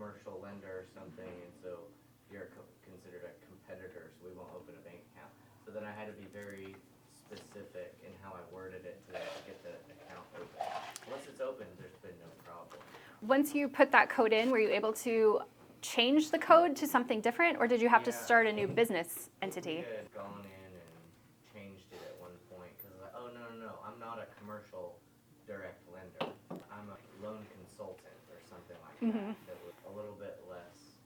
commercial lender or something, and so you're considered a competitor, so we won't open a bank account. So then I had to be very specific in how I worded it to get the account open. Once it's open, there's been no problem. Once you put that code in, were you able to change the code to something different, or did you have to start a new business entity? I had gone in and changed it at one point because I was like, oh, no, I'm not a commercial direct lender. I'm a loan consultant or something like that. That was a little bit less.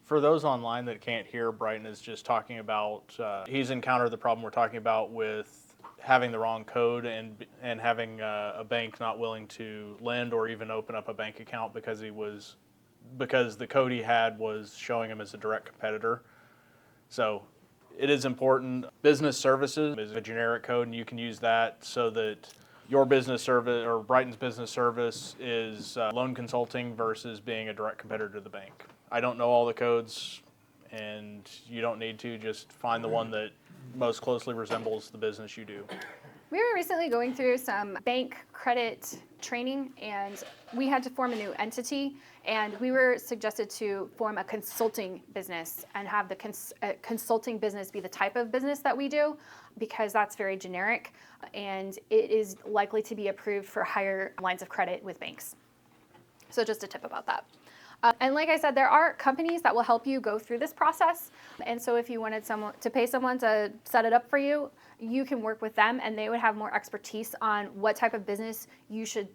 For those online that can't hear, Brighton is just talking about, he's encountered the problem we're talking about with having the wrong code and having a bank not willing to lend or even open up a bank account because the code he had was showing him as a direct competitor. So it is important. Business services is a generic code, and you can use that so that your business service or Brighton's business service is loan consulting versus being a direct competitor to the bank. I don't know all the codes, and you don't need to. Just find the one that most closely resembles the business you do. We were recently going through some bank credit training, and we had to form a new entity, and we were suggested to form a consulting business and have the consulting business be the type of business that we do, because that's very generic and it is likely to be approved for higher lines of credit with banks. So just a tip about that. And like I said, there are companies that will help you go through this process. And so if you wanted someone to pay someone to set it up for you, you can work with them, and they would have more expertise on what type of business you should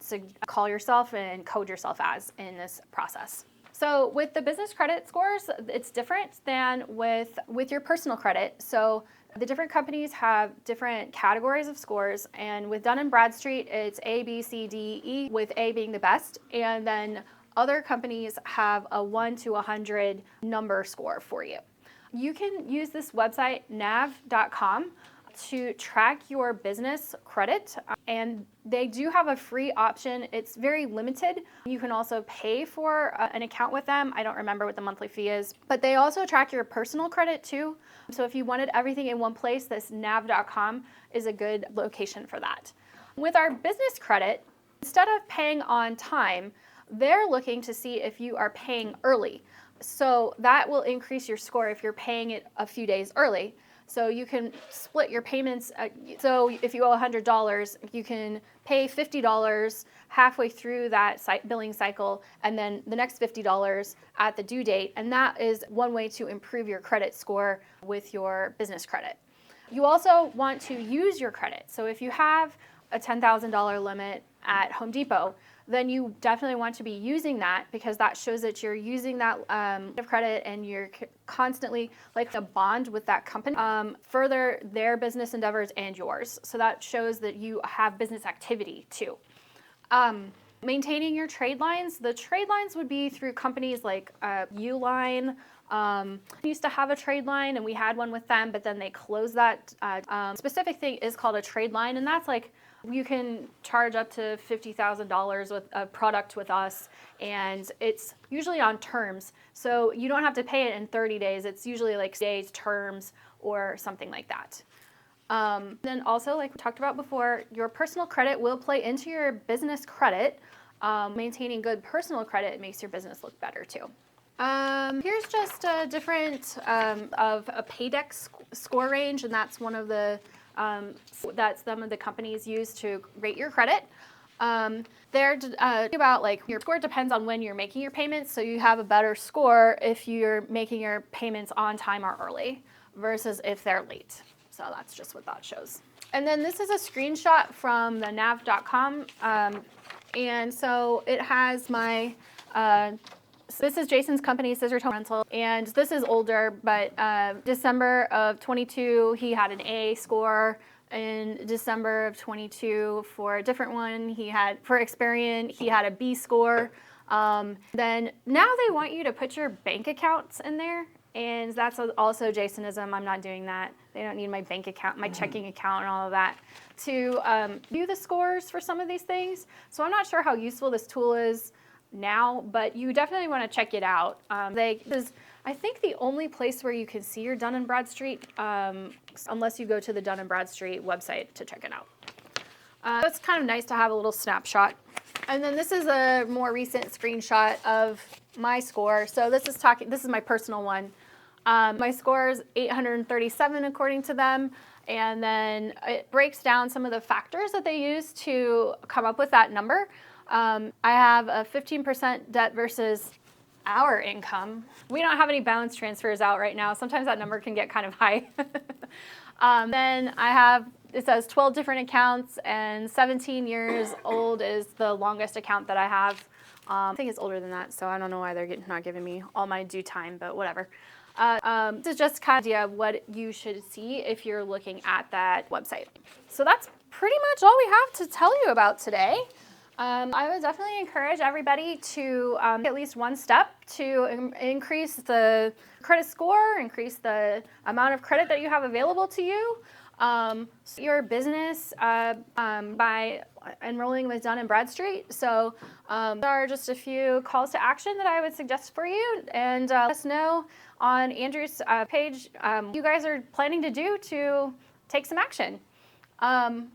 call yourself and code yourself as in this process. So with the business credit scores, it's different than with your personal credit. So the different companies have different categories of scores, and with Dun & Bradstreet, it's A, B, C, D, E, with A being the best, and then other companies have a 1 to 100 number score for you. You can use this website, nav.com, to track your business credit, and they do have a free option. It's very limited. You can also pay for an account with them. I don't remember what the monthly fee is, but they also track your personal credit too. So if you wanted everything in one place, this nav.com is a good location for that. With our business credit, instead of paying on time, they're looking to see if you are paying early. So that will increase your score if you're paying it a few days early. So you can split your payments. So if you owe $100, you can pay $50 halfway through that billing cycle, and then the next $50 at the due date. And that is one way to improve your credit score with your business credit. You also want to use your credit. So if you have a $10,000 limit at Home Depot, then you definitely want to be using that, because that shows that you're using that credit and you're constantly like a bond with that company, further their business endeavors and yours. So that shows that you have business activity too. Maintaining your trade lines. The trade lines would be through companies like Uline. We used to have a trade line, and we had one with them, but then they closed that. Specific thing is called a trade line, and that's like you can charge up to $50,000 with a product with us, and it's usually on terms. So you don't have to pay it in 30 days. It's usually like days terms or something like that. Then also, like we talked about before, your personal credit will play into your business credit. Maintaining good personal credit makes your business look better too. Here's just a different of a Paydex score range, and that's one of the that some of the companies use to rate your credit. They're about like your score depends on when you're making your payments, so you have a better score if you're making your payments on time or early versus if they're late. So that's just what that shows. And then this is a screenshot from the nav.com, and so it has my this is Jason's company, Scissor Tone Rental, and this is older, but December of 22, he had an A score. In December of 22, for a different one, for Experian, he had a B score. Then now they want you to put your bank accounts in there, and that's also Jasonism. I'm not doing that. They don't need my bank account, my checking account, and all of that to view the scores for some of these things. So I'm not sure how useful this tool is now, but you definitely want to check it out. I think the only place where you can see your Dun & Bradstreet, unless you go to the Dun & Bradstreet website to check it out. It's kind of nice to have a little snapshot. And then this is a more recent screenshot of my score. So this is my personal one. My score is 837 according to them. And then it breaks down some of the factors that they use to come up with that number. I have a 15% debt versus our income. We don't have any balance transfers out right now. Sometimes that number can get kind of high. Then it says 12 different accounts, and 17 years old is the longest account that I have. I think it's older than that, so I don't know why they're not giving me all my due time, but whatever. This is just kind of idea of what you should see if you're looking at that website. So that's pretty much all we have to tell you about today. I would definitely encourage everybody to take at least one step to increase the credit score, increase the amount of credit that you have available to you. Your business by enrolling with Dun & Bradstreet. So there are just a few calls to action that I would suggest for you, and let us know on Andrew's page you guys are planning to do to take some action.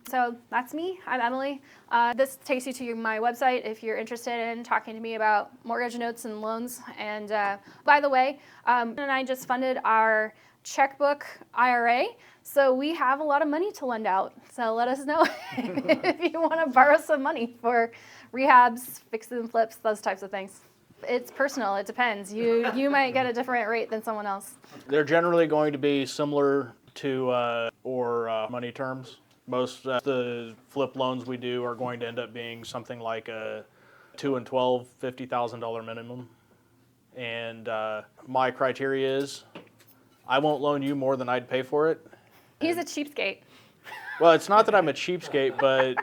So that's me. I'm Emily. This takes you to my website if you're interested in talking to me about mortgage notes and loans. And by the way, and I just funded our checkbook IRA. So we have a lot of money to lend out. So let us know if you want to borrow some money for rehabs, fixes and flips, those types of things. It's personal. It depends. You might get a different rate than someone else. They're generally going to be similar to money terms. Most the flip loans we do are going to end up being something like a 2 and 12, $50,000 minimum. And my criteria is I won't loan you more than I'd pay for it. He's a cheapskate. Well, it's not that I'm a cheapskate, but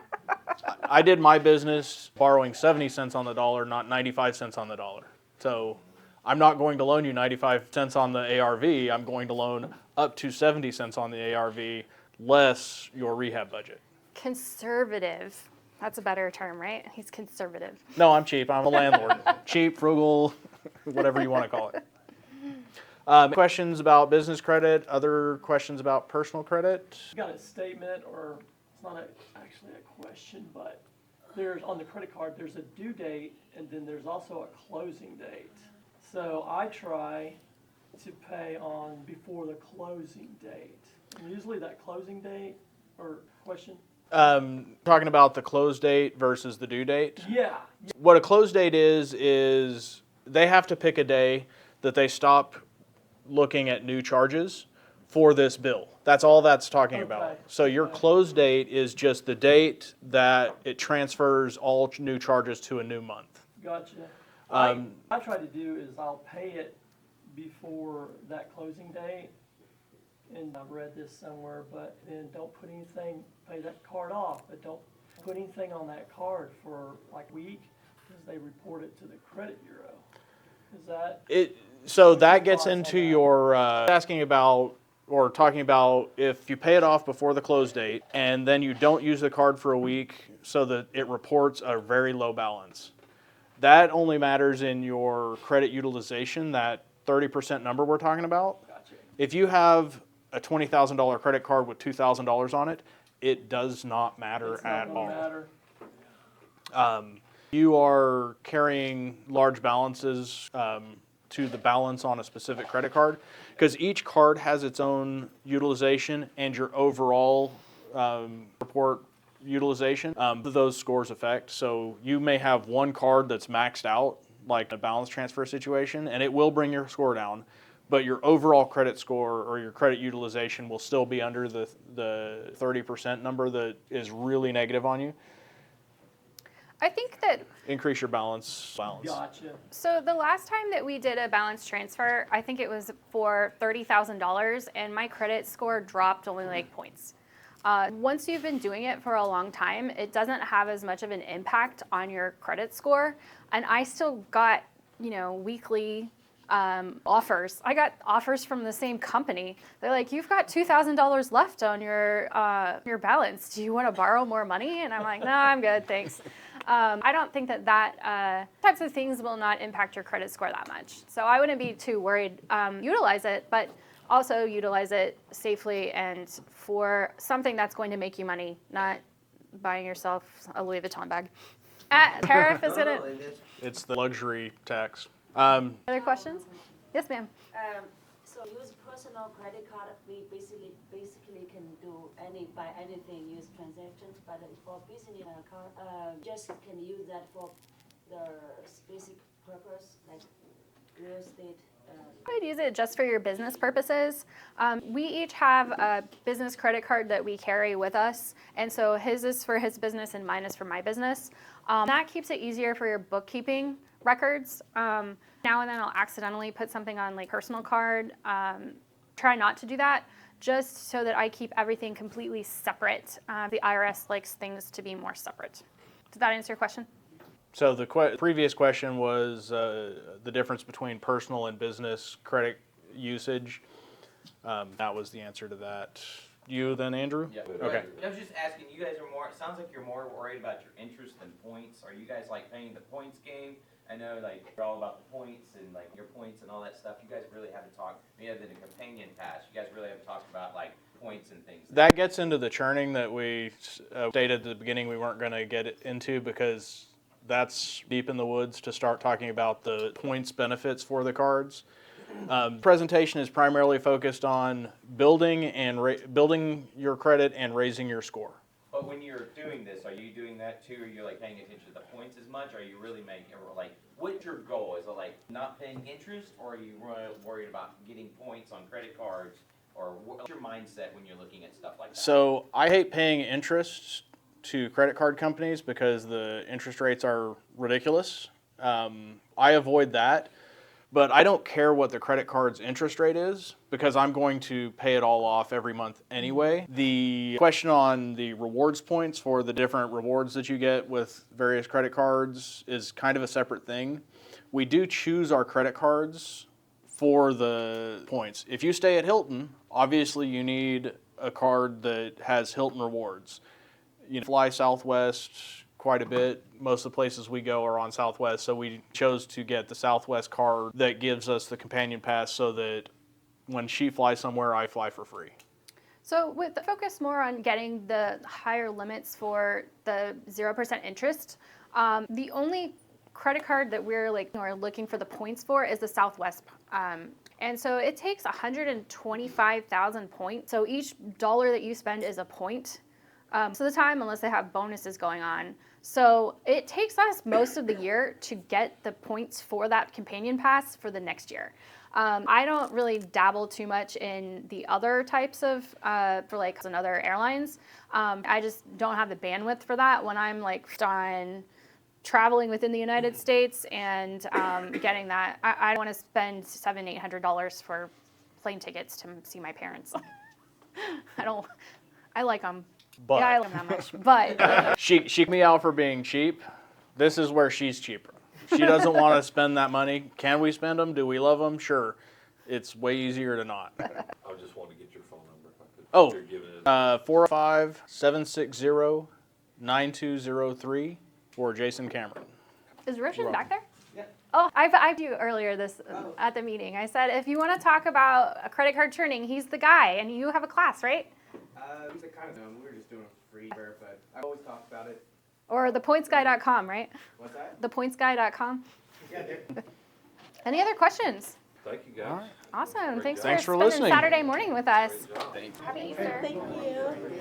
I did my business borrowing 70 cents on the dollar, not 95 cents on the dollar. So I'm not going to loan you 95 cents on the ARV. I'm going to loan up to 70 cents on the ARV, less your rehab budget. Conservative. That's a better term, right? He's conservative. No, I'm cheap. I'm a landlord. Cheap, frugal, whatever you want to call it. Questions about business credit, other questions about personal credit? I've got a statement, or it's not actually a question, but there's on the credit card, there's a due date, and then there's also a closing date. So I try to pay on before the closing date. And usually that closing date, or question? Talking about the close date versus the due date? Yeah. What a close date is they have to pick a day that they stop looking at new charges for this bill. That's all that's talking about. So your close date is just the date that it transfers all new charges to a new month. Gotcha. I try to do is I'll pay it before that closing date. And I've read this somewhere, but then don't put anything, pay that card off, but don't put anything on that card for like a week because they report it to the credit bureau. Is that? So that gets into your asking about or talking about if you pay it off before the close date and then you don't use the card for a week so that it reports a very low balance. That only matters in your credit utilization, that 30% number we're talking about. Gotcha. If you have a $20,000 credit card with $2,000 on it, it does not matter at all. Matter. You are carrying large balances to the balance on a specific credit card because each card has its own utilization and your overall report utilization. Those scores affect. So you may have one card that's maxed out, like a balance transfer situation, and it will bring your score down. But your overall credit score or your credit utilization will still be under the 30% number that is really negative on you. I think that Increase your balance. Gotcha. so the last time that we did a balance transfer, I think it was for $30,000, and my credit score dropped only like points. Once you've been doing it for a long time, it doesn't have as much of an impact on your credit score. And I still got, weekly offers. I got offers from the same company. They're like, "You've got $2,000 left on your balance. Do you want to borrow more money?" And I'm like, "No, I'm good, thanks." I don't think that types of things will not impact your credit score that much. So I wouldn't be too worried. Utilize it, but also utilize it safely and for something that's going to make you money, not buying yourself a Louis Vuitton bag. Tariff is gonna. It's the luxury tax. Other questions? Yes, ma'am. So use personal credit card, we basically can do buy anything, use transactions, but for business card, just can use that for the basic purpose, like real estate. I would use it just for your business purposes. We each have a business credit card that we carry with us, and so his is for his business and mine is for my business. That keeps it easier for your bookkeeping records. Now and then I'll accidentally put something on like personal card. Try not to do that, just so that I keep everything completely separate. The IRS likes things to be more separate. Did that answer your question? So the previous question was the difference between personal and business credit usage. That was the answer to that. You then, Andrew? Yeah. Okay. I was just asking, you guys are more, it sounds like you're more worried about your interest than points. Are you guys like playing the points game? I know like you're all about the points and like your points and all that stuff. You guys really haven't talked, other than a companion pass, you guys really haven't talked about like points and things. That gets into the churning that we stated at the beginning we weren't going to get into, because that's deep in the woods to start talking about the points benefits for the cards. Presentation is primarily focused on building building your credit and raising your score. But when you're doing this, are you doing that too? Are you like paying attention to the points as much? Are you really making, like, what's your goal? Is it like not paying interest, or are you worried about getting points on credit cards? Or what's your mindset when you're looking at stuff like that? So I hate paying interest to credit card companies because the interest rates are ridiculous. I avoid that, but I don't care what the credit card's interest rate is because I'm going to pay it all off every month anyway. The question on the rewards points for the different rewards that you get with various credit cards is kind of a separate thing. We do choose our credit cards for the points. If you stay at Hilton, obviously you need a card that has Hilton rewards. You fly Southwest quite a bit. Most of the places we go are on Southwest, so we chose to get the Southwest card that gives us the companion pass so that when she flies somewhere, I fly for free. So with the focus more on getting the higher limits for the 0% interest, the only credit card that we're looking for the points for is the Southwest. And so it takes 125,000 points. So each dollar that you spend is a point. So the time, unless they have bonuses going on. So it takes us most of the year to get the points for that companion pass for the next year. I don't really dabble too much in the other types of, for like other airlines. I just don't have the bandwidth for that when I'm like on traveling within the United States and getting that. I don't want to spend $700-800 for plane tickets to see my parents. I like them. But Yeah, I love them that much. But she me out for being cheap. This is where she's cheaper. She doesn't want to spend that money. Can we spend them? Do we love them? Sure. It's way easier to not. I just want to get your phone number if I could. Oh, 405-760-9203 for Jason Cameron. is Roshan back there? Yeah. Oh, I do earlier this at the meeting. I said, if you want to talk about a credit card churning, he's the guy, and you have a class, right? He's kind of dumb. We were just doing a free verified. I always talk about it. Or thepointsguy.com, right? What's that? Thepointsguy.com. Yeah, dude. Any other questions? Thank you, guys. Awesome. Thanks Thanks for spending listening. Saturday morning with us. Great job. Happy Easter. Thank you.